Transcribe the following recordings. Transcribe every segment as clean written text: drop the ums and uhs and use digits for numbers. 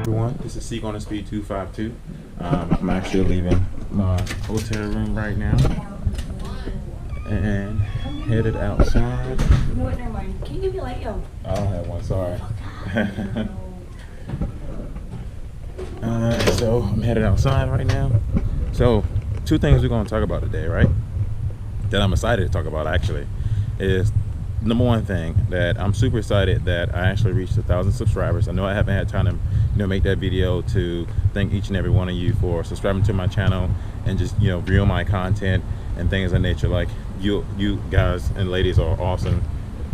Everyone, this is Seek on the Speed 252. I'm actually leaving my hotel room right now and headed outside. You know what? Never mind. Can you give me a light, yo? I don't have one, sorry. So I'm headed outside right now. So two things we're going to talk about today, right? That I'm excited to talk about actually is number one thing that I'm super excited that I actually reached 1,000 subscribers. I know I haven't had time to make that video to thank each and every one of you for subscribing to my channel and just viewing my content and things of nature. Like you guys and ladies are awesome.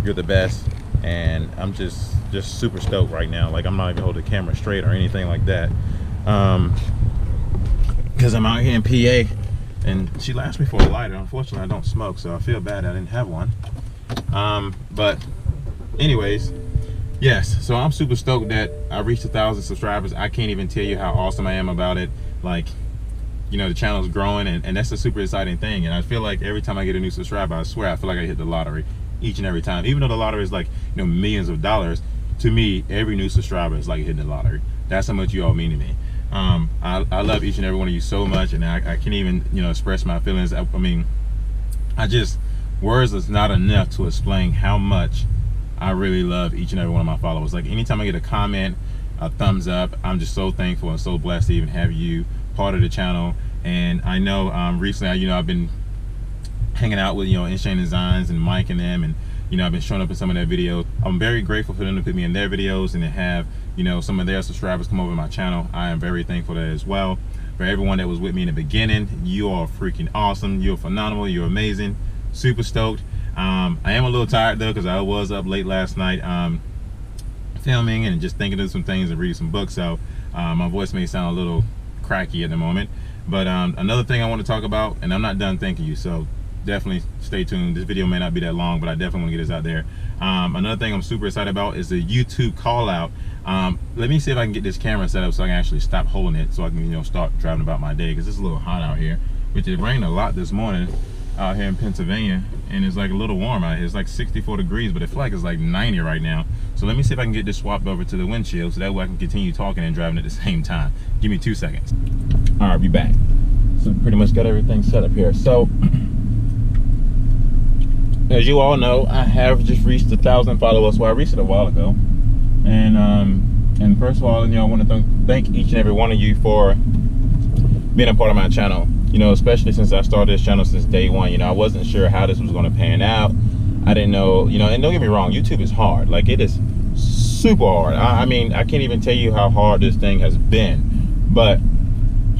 You're the best, and I'm just super stoked right now. Like I'm not even holding the camera straight or anything like that, because I'm out here in PA and she asked me for a lighter. Unfortunately, I don't smoke, so I feel bad I didn't have one. But anyways, yes, so I'm super stoked that I reached 1,000 subscribers. I can't even tell you how awesome I am about it. Like, the channel's growing, and that's a super exciting thing. And I feel like every time I get a new subscriber, I swear I feel like I hit the lottery each and every time. Even though the lottery is like millions of dollars, to me every new subscriber is like hitting the lottery. That's how much you all mean to me. I love each and every one of you so much, and I can't even express my feelings. I mean, words is not enough to explain how much I really love each and every one of my followers. Like anytime I get a comment, a thumbs up, I'm just so thankful and so blessed to even have you part of the channel. And I know recently, I've been hanging out with Insane Designs and Mike and them, and I've been showing up in some of their videos. I'm very grateful for them to put me in their videos and to have some of their subscribers come over to my channel. I am very thankful for that as well. For everyone that was with me in the beginning, you are freaking awesome. You're phenomenal. You're amazing. Super stoked. I am a little tired though, because I was up late last night filming and just thinking of some things and reading some books, so my voice may sound a little cracky at the moment. But another thing I want to talk about, and I'm not done thanking you, so definitely stay tuned. This video may not be that long, but I definitely want to get this out there. Another thing I'm super excited about is the YouTube call out. Let me see if I can get this camera set up so I can actually stop holding it, so I can start driving about my day, because it's a little hot out here, which it rained a lot this morning out here in Pennsylvania, and it's like a little warm out here. It's like 64 degrees, but it feels like it's like 90 right now. So let me see if I can get this swapped over to the windshield, so that way I can continue talking and driving at the same time. Give me 2 seconds. All right, be back. So pretty much got everything set up here. So as you all know, I have just reached 1,000 followers. Well, I reached it a while ago, and first of all, I want to thank each and every one of you for being a part of my channel. Especially since I started this channel since day one. I wasn't sure how this was going to pan out. I didn't know, and don't get me wrong, YouTube is hard. Like, it is super hard. I mean, I can't even tell you how hard this thing has been. But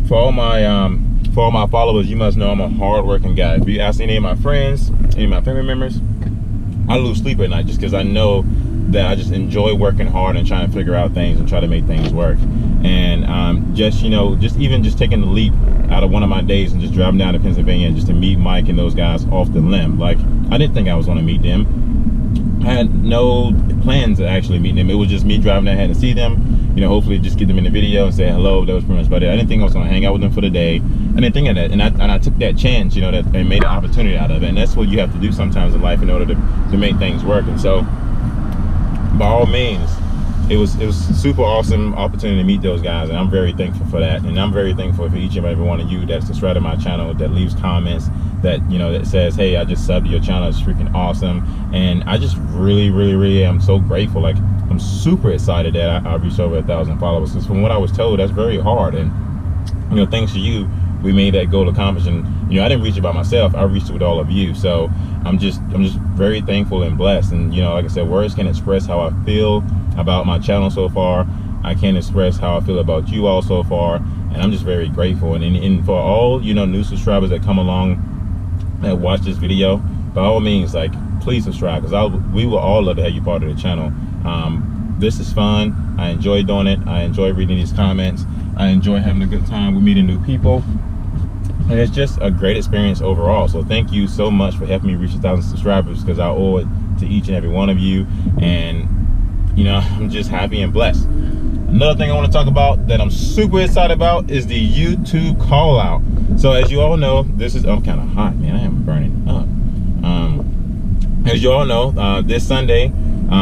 for all my followers, you must know I'm a hard-working guy. If you ask any of my friends, any of my family members, I lose sleep at night just because I know that I just enjoy working hard and trying to figure out things and try to make things work. And just taking the leap out of one of my days and just driving down to Pennsylvania just to meet Mike and those guys off the limb. Like, I didn't think I was going to meet them. I had no plans to actually meet them. It was just me driving down to see them, hopefully just get them in the video and say hello. That was pretty much about it. I didn't think I was going to hang out with them for the day. I didn't think of that, and I took that chance, that and made an opportunity out of it. And that's what you have to do sometimes in life in order to make things work. And so, by all means, it was a super awesome opportunity to meet those guys, and I'm very thankful for that. And I'm very thankful for each and every one of you that's subscribed to my channel, that leaves comments, that that says, hey, I just subbed to your channel, it's freaking awesome. And I just really am so grateful. Like, I'm super excited that I reached over 1,000 followers, because from what I was told, that's very hard. And thanks to you, we made that goal accomplished. And I didn't reach it by myself, I reached it with all of you. So I'm just very thankful and blessed. And like I said, words can't express how I feel about my channel so far. I can't express how I feel about you all so far, and I'm just very grateful. And for all new subscribers that come along that watch this video, by all means, like, please subscribe, because we will all love to have you part of the channel. This is fun. I enjoy doing it. I enjoy reading these comments. I enjoy having a good time with meeting new people. And it's just a great experience overall. So thank you so much for helping me reach 1,000 subscribers, because I owe it to each and every one of you. And I'm just happy and blessed. Another thing I want to talk about that I'm super excited about is the YouTube call out. So as you all know, I'm kind of hot, man. I am burning up. As you all know, this Sunday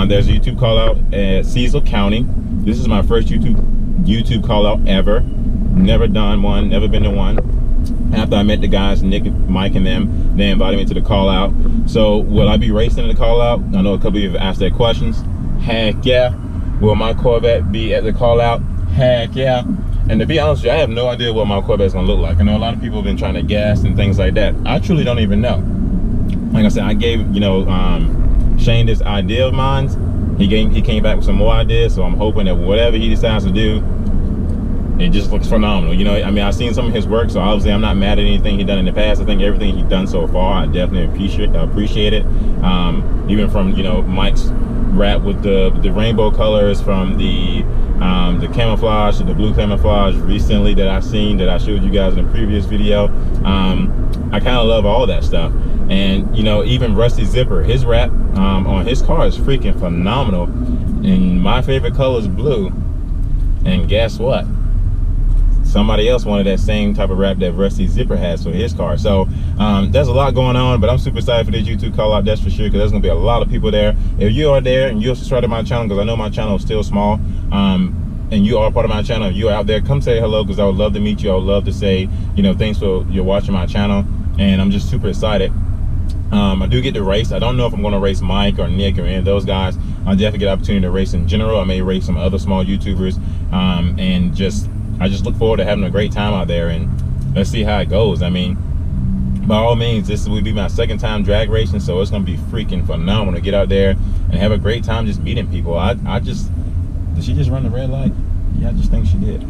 there's a YouTube call out at Cecil County. This is my first YouTube YouTube call out ever. Never done one, never been to one. After I met the guys, Nick, Mike, and them, they invited me to the call out. So will I be racing in the call out? I know a couple of you have asked that questions. Heck yeah. Will my Corvette be at the call out? Heck yeah. And to be honest with you, I have no idea what my Corvette's gonna look like. I know a lot of people have been trying to gas and things like that. I truly don't even know. Like I said, I gave, you know, Shane this idea of mine. He came back with some more ideas, so I'm hoping that whatever he decides to do, it just looks phenomenal. You know, I mean, I've seen some of his work, so obviously I'm not mad at anything he's done in the past. I think everything he's done so far, I definitely appreciate it. Even from, you know, Mike's wrap with the rainbow colors, from the camouflage, the blue camouflage recently that I've seen, that I showed you guys in a previous video. I kind of love all that stuff. And, you know, even Rusty Zipper, his wrap on his car is freaking phenomenal. And my favorite color is blue. And guess what? Somebody else wanted that same type of wrap that Rusty Zipper has for his car. So there's a lot going on, but I'm super excited for this YouTube call out, that's for sure, because there's gonna be a lot of people there. If you are there and you're subscribed to my channel, because I know my channel is still small, and you are part of my channel, if you're out there, come say hello, because I would love to meet you. I would love to say, you know, thanks for you're watching my channel, and I'm just super excited. I do get to race. I don't know if I'm going to race Mike or Nick or any of those guys. I'll definitely get an opportunity to race in general. I may race some other small YouTubers, and I just look forward to having a great time out there, and let's see how it goes. I mean, by all means, this will be my second time drag racing, so it's going to be freaking phenomenal to get out there and have a great time just meeting people. Did she just run the red light? Yeah, I just think she did.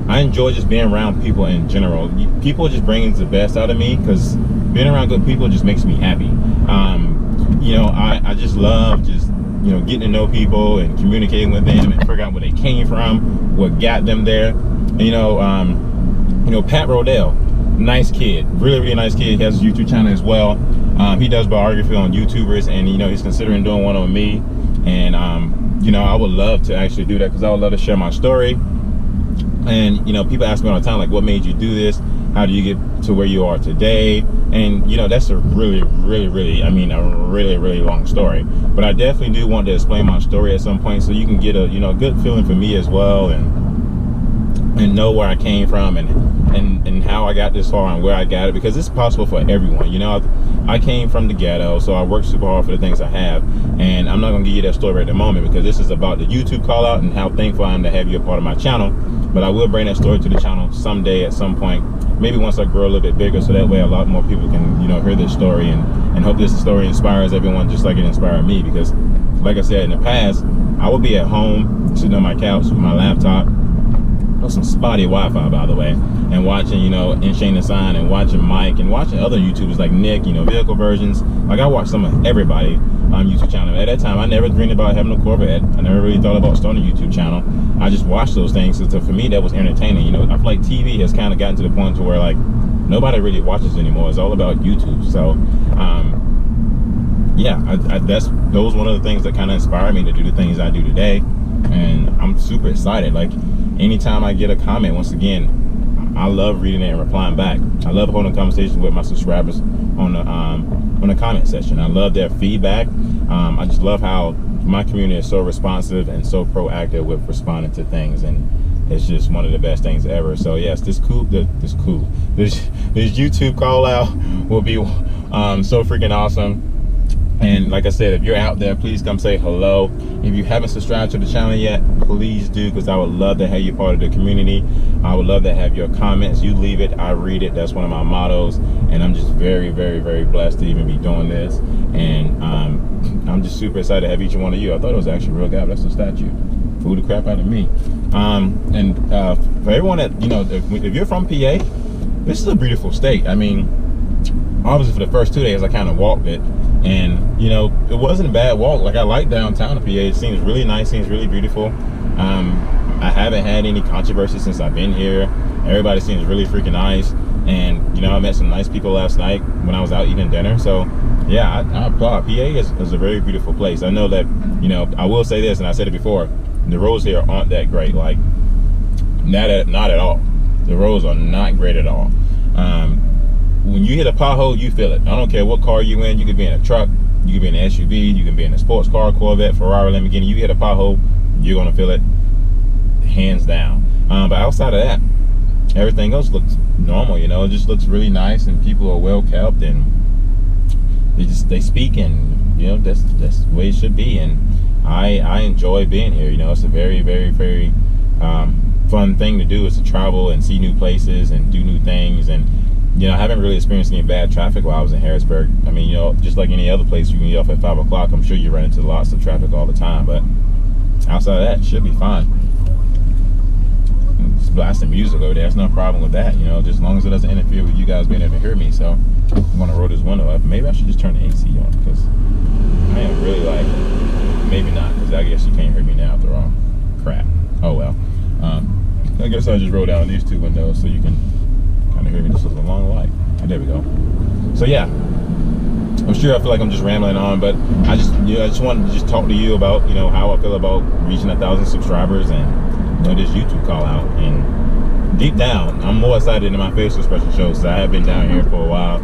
I enjoy just being around people in general. People just bring the best out of me, because being around good people just makes me happy. You know, I just love just, you know, getting to know people and communicating with them and figure out where they came from, what got them there. And, you know, Pat Rodell, nice kid, really nice kid. He has a YouTube channel as well. He does biography on YouTubers, and, you know, he's considering doing one on me. And you know, I would love to actually do that, because I would love to share my story. And, you know, people ask me all the time, like, what made you do this? How do you get to where you are today? And, you know, that's a really long story. But I definitely do want to explain my story at some point, so you can get a, you know, good feeling for me as well, and know where I came from, and how I got this far and where I got it, because it's possible for everyone. You know, I came from the ghetto, so I worked super hard for the things I have, and I'm not gonna give you that story at the moment, because this is about the YouTube call out and how thankful I am to have you a part of my channel. But I will bring that story to the channel someday at some point, maybe once I grow a little bit bigger, so that way a lot more people can, you know, hear this story, and hope this story inspires everyone just like it inspired me. Because like I said in the past, I would be at home sitting on my couch with my laptop, some spotty Wi-Fi, by the way, and watching, you know, Shane the Sign, and watching Mike, and watching other YouTubers like Nick, you know, vehicle versions. Like, I watched some of everybody on YouTube channel. At that time, I never dreamed about having a Corvette. I never really thought about starting a YouTube channel. I just watched those things, so for me that was entertaining. You know, I feel like TV has kind of gotten to the point to where, like, nobody really watches anymore. It's all about YouTube. So yeah, those one of the things that kind of inspired me to do the things I do today. And I'm super excited. Like, anytime I get a comment, once again, I love reading it and replying back. I love holding conversations with my subscribers on the comment section. I love their feedback. I just love how my community is so responsive and so proactive with responding to things, and it's just one of the best things ever. So yes, this YouTube call out will be so freaking awesome. And like I said, if you're out there, please come say hello. If you haven't subscribed to the channel yet, please do, because I would love to have you part of the community. I would love to have your comments. You leave it, I read it. That's one of my mottos. And I'm just very blessed to even be doing this. And I'm just super excited to have each one of you. I thought it was actually a real guy, but that's a statue. Fooled the crap out of me. For everyone that, you know, if you're from PA, this is a beautiful state. I mean, obviously for the first 2 days I kind of walked it, and, you know, it wasn't a bad walk. Like, I like downtown of PA. It seems really nice, seems really beautiful. I haven't had any controversy since I've been here. Everybody seems really freaking nice, and, you know, I met some nice people last night when I was out eating dinner. So yeah, I applaud. PA is a very beautiful place. I know that, you know, I will say this, and I said it before, the roads here aren't that great. Like, not at all. The roads are not great at all. When you hit a pothole, you feel it. I don't care what car you in. You could be in a truck, you could be in an SUV, you can be in a sports car, Corvette, Ferrari, Lamborghini. You hit a pothole, you're gonna feel it hands down. But outside of that, everything else looks normal. You know, it just looks really nice, and people are well kept, and they speak, and you know, that's the way it should be. And I enjoy being here. You know, it's a very, very, very fun thing to do, is to travel and see new places and do new things. And you know, I haven't really experienced any bad traffic while I was in Harrisburg. I mean, you know, just like any other place, you can get off at 5 o'clock. I'm sure you run into lots of traffic all the time, but outside of that, it should be fine. Just blasting music over there, there's no problem with that, you know, just as long as it doesn't interfere with you guys being able to hear me. So I'm gonna roll this window up. Maybe I should just turn the AC on, because I am really like, maybe not, because I guess you can't hear me now after all. Crap. Oh well. I guess I'll just roll down these two windows so you can kind of hear me. This is a long light. Oh, there we go. So yeah, I'm sure I feel like I'm just rambling on, but I just wanted to just talk to you about, you know, how I feel about reaching 1,000 subscribers and, you know, this YouTube call out. And deep down, I'm more excited than my facial expression shows. So I have been down here for a while,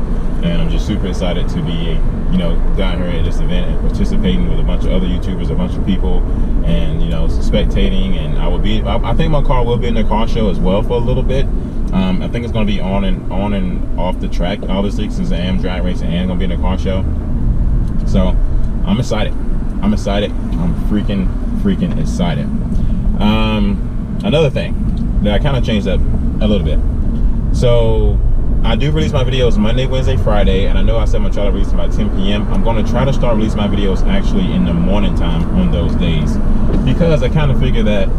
and I'm just super excited to be, you know, down here at this event and participating with a bunch of other YouTubers, a bunch of people, and, you know, spectating. And I think my car will be in the car show as well for a little bit. I think it's going to be on and off the track, obviously, since I am drag racing and going to be in the car show. So I'm excited. I'm freaking excited. Another thing that I kind of changed up a little bit. So I do release my videos Monday, Wednesday, Friday, and I know I said I'm going to try to release them by 10 p.m. I'm going to try to start releasing my videos actually in the morning time on those days, because I kind of figure that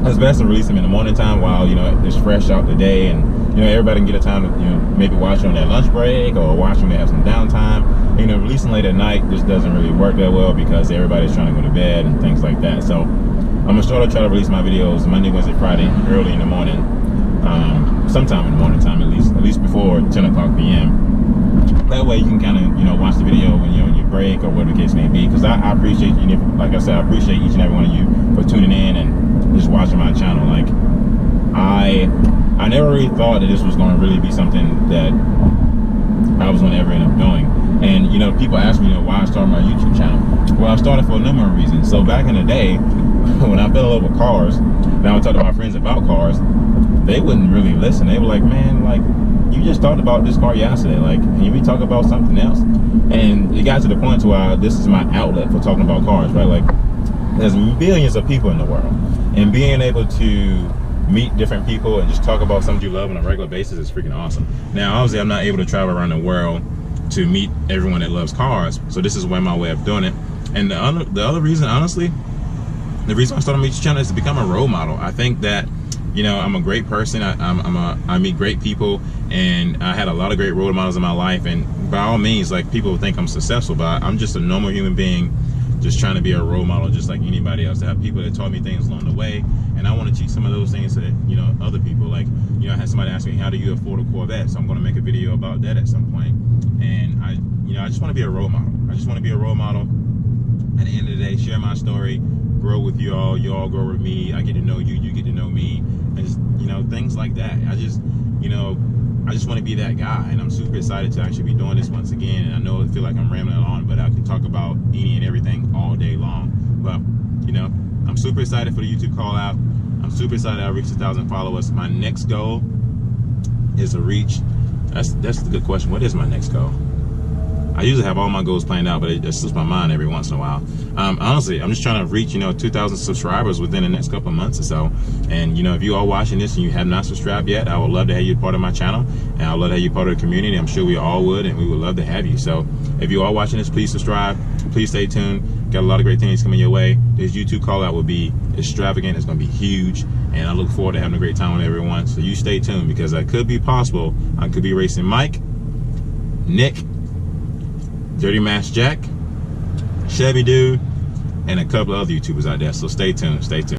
it's best to release them in the morning time while, you know, it's fresh out the day, and, you know, everybody can get a time to, you know, maybe watch on their lunch break or watch when they have some downtime. You know, releasing late at night just doesn't really work that well, because everybody's trying to go to bed and things like that. So I'm going to start to try to release my videos Monday, Wednesday, Friday early in the morning, sometime in the morning time, at least before 10 o'clock p.m. That way you can kind of, you know, watch the video when you're on your break or whatever the case may be, because I appreciate you. Like I said, I appreciate each and every one of you for tuning in and just watching my channel. Like, I never really thought that this was going to really be something that I was going to ever end up doing. And, you know, people ask me, you know, why I started my YouTube channel. Well, I started for a number of reasons. So back in the day, when I fell in love with cars, and I would talk to my friends about cars, they wouldn't really listen. They were like, man, like, you just talked about this car yesterday. Like, can we talk about something else? And it got to the point where this is my outlet for talking about cars, right? Like, there's billions of people in the world, and being able to meet different people and just talk about something you love on a regular basis is freaking awesome. Now, obviously, I'm not able to travel around the world to meet everyone that loves cars, so this is my way of doing it. And the other reason, honestly, the reason I started my YouTube channel is to become a role model. I think that, you know, I'm a great person. I meet great people, and I had a lot of great role models in my life. And by all means, like, people think I'm successful, but I'm just a normal human being, just trying to be a role model, just like anybody else. I have people that taught me things along the way, and I want to teach some of those things to, you know, other people. Like, you know, I had somebody ask me, how do you afford a Corvette? So I'm going to make a video about that at some point. And I just want to be a role model. I just want to be a role model. At the end of the day, share my story, grow with you all grow with me. I get to know you, you get to know me, and just, you know, things like that. I just want to be that guy, and I'm super excited to actually be doing this once again. And I know I feel like I'm rambling on, but I can talk about any and everything all day long. But, you know, I'm super excited for the YouTube call out. I'm super excited I reached 1,000 followers. My next goal is to reach, that's a good question. What is my next goal? I usually have all my goals planned out, but it just slips my mind every once in a while. Honestly, I'm just trying to reach, you know, 2,000 subscribers within the next couple of months or so. And, you know, if you are watching this and you have not subscribed yet, I would love to have you part of my channel, and I would love to have you part of the community. I'm sure we all would, and we would love to have you. So if you are watching this, please subscribe. Please stay tuned. Got a lot of great things coming your way. This YouTube call out will be extravagant. It's going to be huge, and I look forward to having a great time with everyone. So you stay tuned, because it could be possible I could be racing Mike, Nick, Dirty Mask Jack, Chevy Dude, and a couple of other YouTubers out there. So stay tuned, stay tuned.